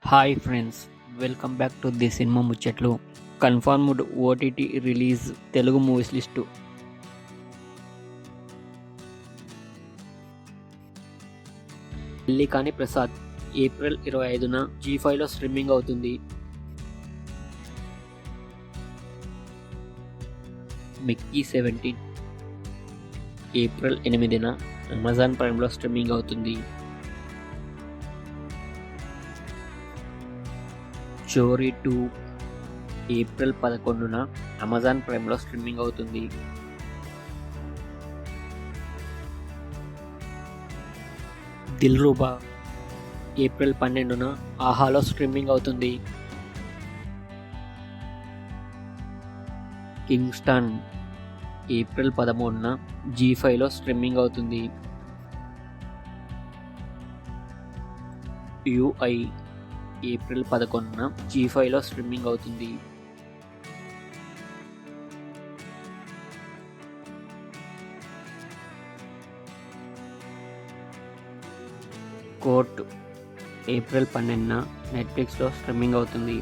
Hi friends, welcome back to the cinema ముచ్చట్లు. Confirmed OTT release Telugu movies list. పెళ్లికాని Prasad April 25న జీ5లో streaming అవుతుంది. మిక్కీ 17 ఏప్రిల్ 8న అమెజాన్ ప్రైమ్లో స్ట్రీమింగ్ అవుతుంది. చోరీ 2 ఏప్రిల్ 11న అమెజాన్ ప్రైమ్లో స్ట్రీమింగ్ అవుతుంది. దిల్రుబా ఏప్రిల్ 12న ఆహాలో స్ట్రీమింగ్ అవుతుంది. కింగ్స్టన్ ఏప్రిల్ 13న జీ5లో స్ట్రీమింగ్ అవుతుంది. యుఐ ఏప్రిల్ 11న జీ5లో స్ట్రీమింగ్ అవుతుంది. కోర్ట్ ఏప్రిల్ 12న నెట్ఫ్లిక్స్లో స్ట్రీమింగ్ అవుతుంది.